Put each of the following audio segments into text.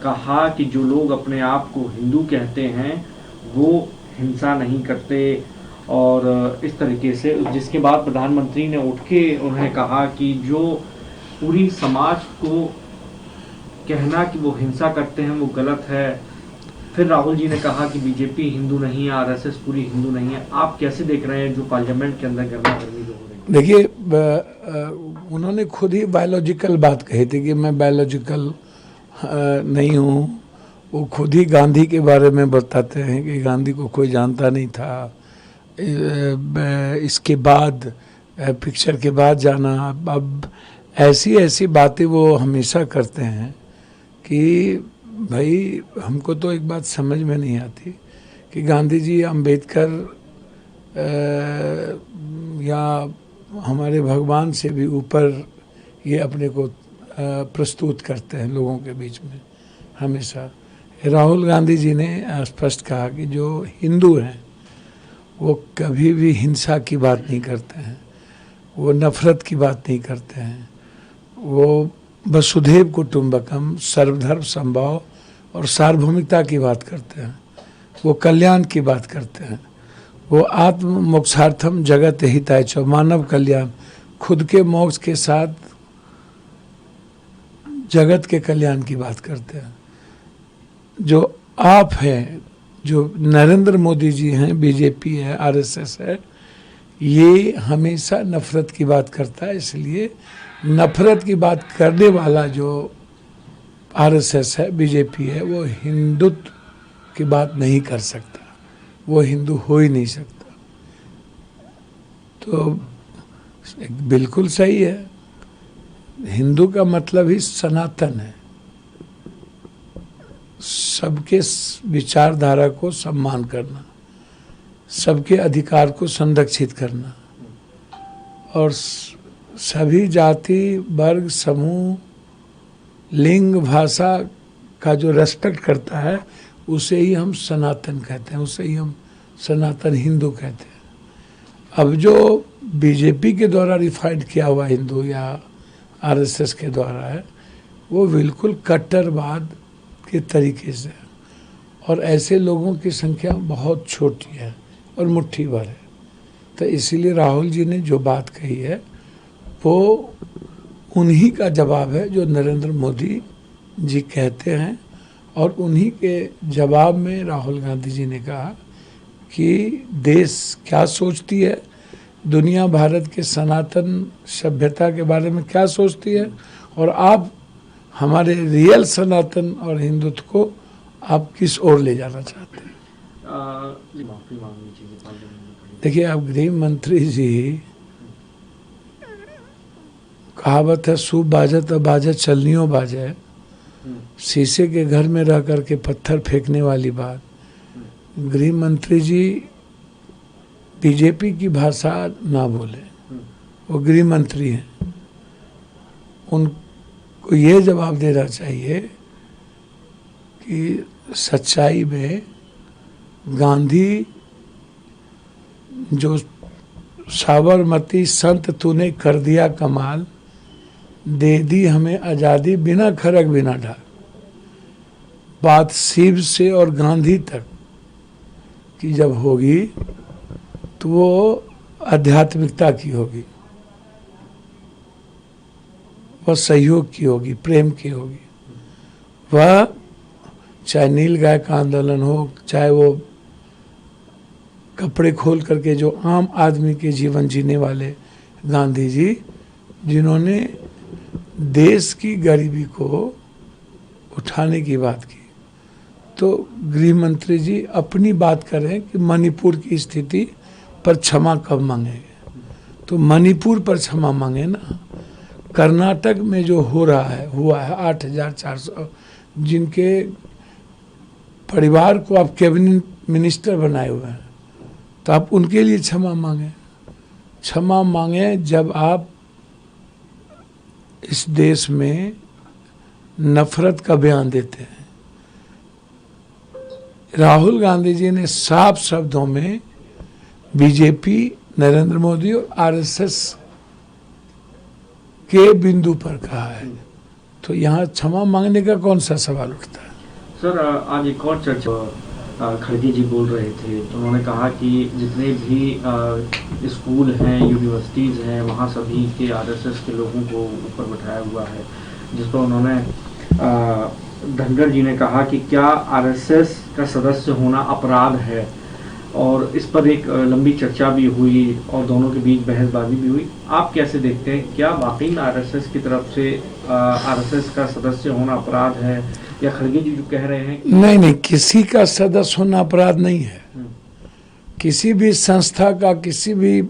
कहा कि जो लोग अपने आप को हिंदू कहते हैं वो हिंसा नहीं करते, और इस तरीके से, जिसके बाद प्रधानमंत्री ने उठ के उन्हें कहा कि जो पूरी समाज को कहना कि वो हिंसा करते हैं वो गलत है। फिर राहुल जी ने कहा कि बीजेपी हिंदू नहीं है, आरएसएस पूरी हिंदू नहीं है। आप कैसे देख रहे हैं जो पार्लियामेंट के अंदर गर्मा गर्मी जो हो रही है? देखिए, उन्होंने खुद ही बायोलॉजिकल बात कही थी कि मैं बायोलॉजिकल नहीं हूँ। वो खुद ही गांधी के बारे में बताते हैं कि गांधी को कोई जानता नहीं था। इसके बाद पिक्चर के बाद जाना, अब ऐसी ऐसी बातें वो हमेशा करते हैं कि भाई हमको तो एक बात समझ में नहीं आती कि गांधी जी, अंबेडकर या हमारे भगवान से भी ऊपर ये अपने को प्रस्तुत करते हैं लोगों के बीच में हमेशा। राहुल गांधी जी ने स्पष्ट कहा कि जो हिंदू हैं वो कभी भी हिंसा की बात नहीं करते हैं, वो नफ़रत की बात नहीं करते हैं, वो वसुधैव कुटुंबकम, सर्वधर्म समभाव और सार्वभौमिकता की बात करते हैं, वो कल्याण की बात करते हैं, वो आत्म मोक्षार्थम जगत हिताय च, मानव कल्याण, खुद के मोक्ष के साथ जगत के कल्याण की बात करते हैं। जो आप हैं, जो नरेंद्र मोदी जी हैं, बीजेपी है, आरएसएस है, ये हमेशा नफरत की बात करता है। इसलिए नफरत की बात करने वाला जो आरएसएस है, बीजेपी है, वो हिंदुत्व की बात नहीं कर सकता, वो हिंदू हो ही नहीं सकता। तो बिल्कुल सही है, हिंदू का मतलब ही सनातन है, सबके विचारधारा को सम्मान करना, सबके अधिकार को संरक्षित करना, और सभी जाति वर्ग समूह लिंग भाषा का जो रेस्पेक्ट करता है उसे ही हम सनातन कहते हैं, उसे ही हम सनातन हिंदू कहते हैं। अब जो बीजेपी के द्वारा रिफाइंड किया हुआ हिंदू या आरएसएस के द्वारा है, वो बिल्कुल कट्टरवाद के तरीके से है, और ऐसे लोगों की संख्या बहुत छोटी है और मुट्ठी भर है। तो इसीलिए राहुल जी ने जो बात कही है वो उन्हीं का जवाब है जो नरेंद्र मोदी जी कहते हैं, और उन्हीं के जवाब में राहुल गांधी जी ने कहा कि देश क्या सोचती है, दुनिया भारत के सनातन सभ्यता के बारे में क्या सोचती है, और आप हमारे रियल सनातन और हिंदुत्व को आप किस ओर ले जाना चाहते हैं। देखिए, आप गृह मंत्री जी, कहावत है सूप बाजे तो बाजे चलनियों बाजे, शीशे के घर में रह करके पत्थर फेंकने वाली बात। गृह मंत्री जी बीजेपी की भाषा ना बोले, वो गृह मंत्री हैं, उनको ये जवाब देना चाहिए कि सच्चाई में गांधी जो साबरमती संत तूने कर दिया कमाल, दे दी हमें आज़ादी बिना खरक बिना ढाल, बात शिव से और गांधी तक की जब होगी तो वो आध्यात्मिकता की होगी, वह सहयोग की होगी, प्रेम की होगी। वह चाहे नील गाय का आंदोलन हो, चाहे वो कपड़े खोल करके जो आम आदमी के जीवन जीने वाले गांधी जी, जिन्होंने देश की गरीबी को उठाने की बात की। तो गृह मंत्री जी अपनी बात करें कि मणिपुर की स्थिति पर क्षमा कब मांगेंगे, तो मणिपुर पर क्षमा मांगे ना। कर्नाटक में जो हो रहा है, हुआ है 8,400, जिनके परिवार को आप कैबिनेट मिनिस्टर बनाए हुए हैं, तो आप उनके लिए क्षमा मांगे। क्षमा मांगे जब आप इस देश में नफरत का बयान देते हैं। राहुल गांधी जी ने साफ शब्दों में बीजेपी, नरेंद्र मोदी और आरएसएस के बिंदु पर कहा है, तो यहाँ क्षमा मांगने का कौन सा सवाल उठता है। सर आज एक और चर्चा खड़गे जी बोल रहे थे, तो उन्होंने कहा कि जितने भी स्कूल हैं, यूनिवर्सिटीज़ हैं, वहाँ सभी के आरएसएस के लोगों को ऊपर बिठाया हुआ है, जिस पर उन्होंने धनखड़ जी ने कहा कि क्या आरएसएस का सदस्य होना अपराध है, और इस पर एक लंबी चर्चा भी हुई और दोनों के बीच बहसबाजी भी हुई। आप कैसे देखते हैं, क्या वाकई में आरएसएस की तरफ से आरएसएस का सदस्य होना अपराध है, या खड़गे जी जो कह रहे हैं नहीं, किसी का सदस्य होना अपराध नहीं है। किसी भी संस्था का, किसी भी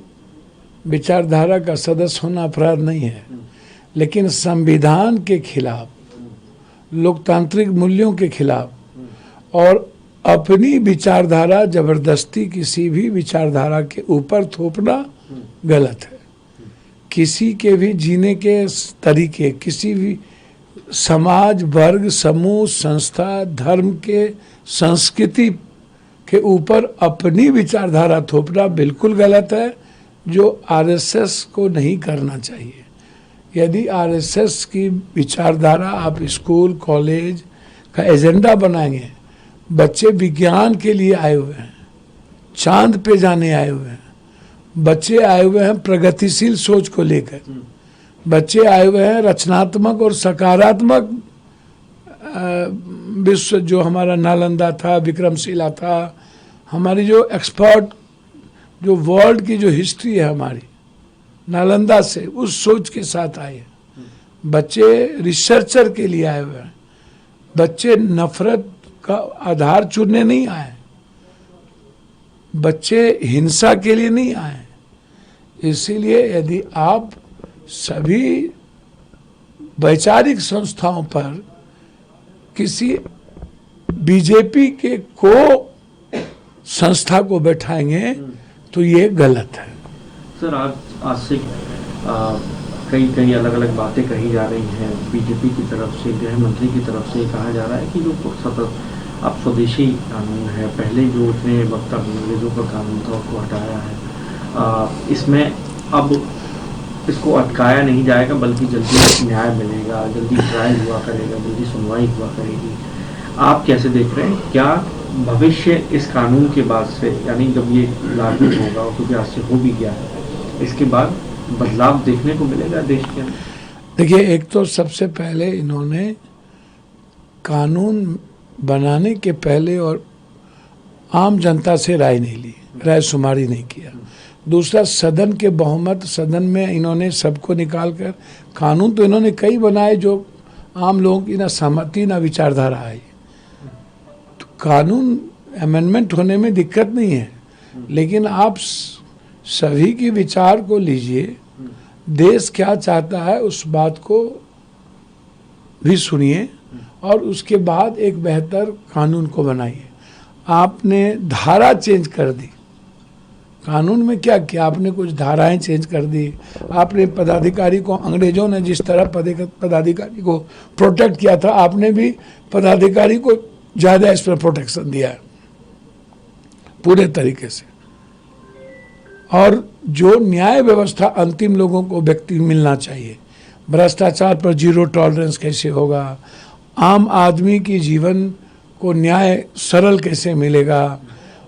विचारधारा का सदस्य होना अपराध नहीं है, लेकिन संविधान के खिलाफ, लोकतांत्रिक मूल्यों के खिलाफ और अपनी विचारधारा जबरदस्ती किसी भी विचारधारा के ऊपर थोपना गलत है। किसी के भी जीने के तरीके, किसी भी समाज, वर्ग, समूह, संस्था, धर्म के, संस्कृति के ऊपर अपनी विचारधारा थोपना बिल्कुल गलत है, जो आरएसएस को नहीं करना चाहिए। यदि आरएसएस की विचारधारा आप स्कूल कॉलेज का एजेंडा बनाएंगे, बच्चे विज्ञान के लिए आए हुए हैं, चांद पे जाने आए हुए हैं, बच्चे आए हुए हैं प्रगतिशील सोच को लेकर, बच्चे आए हुए हैं रचनात्मक और सकारात्मक विश्व, जो हमारा नालंदा था, विक्रमशिला था, हमारी जो एक्सपर्ट, जो वर्ल्ड की जो हिस्ट्री है हमारी, नालंदा से उस सोच के साथ आए हैं। बच्चे रिसर्चर के लिए आए हुए हैं, बच्चे नफरत का आधार चुनने नहीं आए, बच्चे हिंसा के लिए नहीं आए। इसीलिए यदि आप सभी वैचारिक संस्थाओं पर किसी बीजेपी के को संस्था को बैठाएंगे तो ये गलत है। सर आज से कई अलग अलग बातें कही जा रही हैं बीजेपी की तरफ से, गृह मंत्री की तरफ से कहा जा रहा है कि जो अब स्वदेशी कानून है, पहले जो इतने वक्त तक अंग्रेजों का कानून था उसको हटाया है, इसमें अब इसको अटकाया नहीं जाएगा, बल्कि जल्दी न्याय मिलेगा, जल्दी ट्रायल हुआ करेगा, जल्दी सुनवाई हुआ करेगी। आप कैसे देख रहे हैं, क्या भविष्य इस कानून के बाद से, यानी जब ये लागू होगा, क्योंकि आज से हो भी गया है, इसके बाद बदलाव देखने को मिलेगा देश के अंदर? देखिए, एक तो सबसे पहले इन्होंने कानून बनाने के पहले और आम जनता से राय नहीं ली, राय शुमारी नहीं किया। दूसरा, सदन के बहुमत, सदन में इन्होंने सबको निकाल कर कानून तो इन्होंने कई बनाए जो आम लोगों की ना सहमति ना विचारधारा आई। तो कानून अमेंडमेंट होने में दिक्कत नहीं है, लेकिन आप सभी की विचार को लीजिए, देश क्या चाहता है उस बात को भी सुनिए और उसके बाद एक बेहतर कानून को बनाइए। आपने धारा चेंज कर दी, कानून में क्या किया, आपने कुछ धाराएं चेंज कर दी। आपने पदाधिकारी को, अंग्रेजों ने जिस तरह पदाधिकारी को प्रोटेक्ट किया था, आपने भी पदाधिकारी को ज़्यादा इस पर प्रोटेक्शन दिया है पूरे तरीके से। और जो न्याय व्यवस्था अंतिम लोगों को व्यक्ति मिलना चाहिए, भ्रष्टाचार पर जीरो टॉलरेंस कैसे होगा, आम आदमी की जीवन को न्याय सरल कैसे मिलेगा,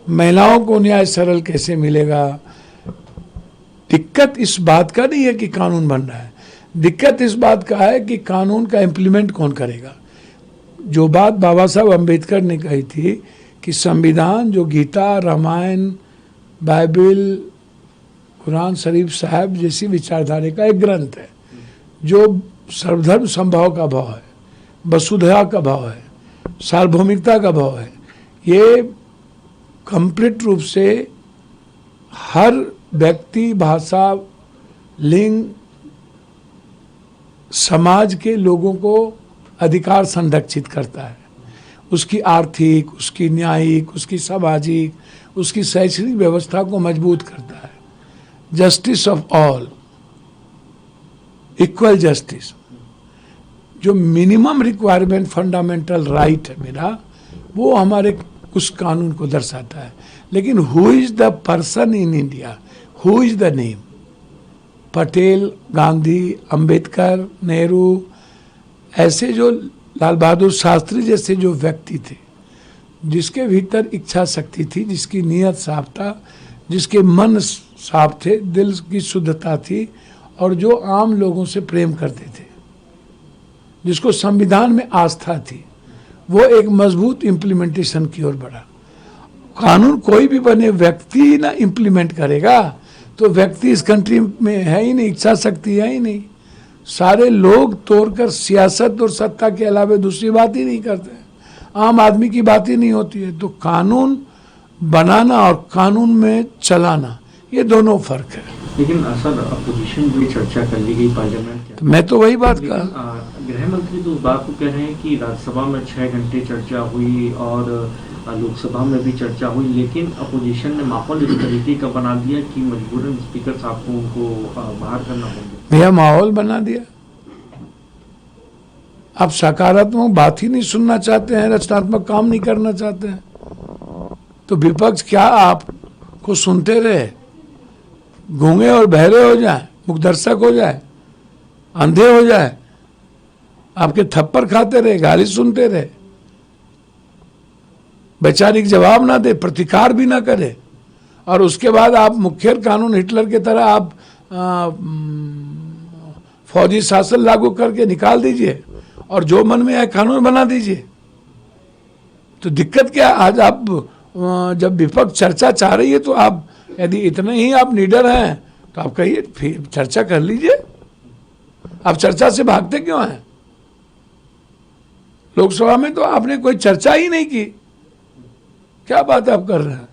महिलाओं को न्याय सरल कैसे मिलेगा। दिक्कत इस बात का नहीं है कि कानून बन रहा है, दिक्कत इस बात का है कि कानून का इम्प्लीमेंट कौन करेगा। जो बात बाबा साहब अम्बेडकर ने कही थी कि संविधान जो गीता, रामायण, बाइबिल, कुरान शरीफ साहब जैसी विचारधारा का एक ग्रंथ है जो सर्वधर्म संभाव का भाव है, वसुधैव का भाव है, सार्वभौमिकता का भाव है। ये कंप्लीट रूप से हर व्यक्ति, भाषा, लिंग, समाज के लोगों को अधिकार संरक्षित करता है। उसकी आर्थिक, उसकी न्यायिक, उसकी सामाजिक, उसकी शैक्षणिक व्यवस्था को मजबूत करता है। Justice of all, equal justice, जो मिनिमम रिक्वायरमेंट, फंडामेंटल राइट है मेरा, वो हमारे उस कानून को दर्शाता है। लेकिन who is the person in India, who is the name, Patel, Gandhi, Ambedkar, Nehru, ऐसे जो लाल बहादुर शास्त्री जैसे जो व्यक्ति थे, जिसके भीतर इच्छा शक्ति थी, जिसकी नीयत साफ था, जिसके मन साफ थे, दिल की शुद्धता थी, और जो आम लोगों से प्रेम करते थे, जिसको संविधान में आस्था थी, वो एक मजबूत इम्प्लीमेंटेशन की ओर बढ़ा। कानून कोई भी बने, व्यक्ति ना इम्प्लीमेंट करेगा तो व्यक्ति इस कंट्री में है ही नहीं, इच्छा शक्ति है ही नहीं। सारे लोग तोड़कर सियासत और सत्ता के अलावा दूसरी बात ही नहीं करते, आम आदमी की बात ही नहीं होती है। तो कानून बनाना और कानून में चलाना, ये दोनों फर्क है। लेकिन सर, अपोजिशन जो चर्चा कर ली गई पार्लियामेंट तो मैं तो वही बात कहा, गृह मंत्री तो उस बात को कह रहे हैं कि राज्यसभा में 6 घंटे चर्चा हुई और लोकसभा में भी चर्चा हुई, लेकिन अपोजिशन ने माहौल इस तरीके का बना दिया कि मजबूरन स्पीकर साहब को उनको बाहर करना होगा। भैया माहौल बना दिया। आप सकारात्मक बात ही नहीं सुनना चाहते हैं, रचनात्मक काम नहीं करना चाहते हैं, तो विपक्ष क्या आपको सुनते रहे, गूंगे और बहरे हो जाए, मुखदर्शक हो जाए, अंधे हो जाए, आपके थप्पड़ खाते रहे, गाली सुनते रहे, वैचारिक जवाब ना दे, प्रतिकार भी ना करे, और उसके बाद आप मुखर कानून हिटलर की तरह आप फौजी शासन लागू करके निकाल दीजिए और जो मन में आए कानून बना दीजिए। तो दिक्कत क्या? आज आप जब विपक्ष चर्चा चाह रही है तो आप यदि इतने ही आप लीडर हैं तो आप कहिए, फिर चर्चा कर लीजिए। आप चर्चा से भागते क्यों हैं? लोकसभा में तो आपने कोई चर्चा ही नहीं की, क्या बात आप कर रहे हैं?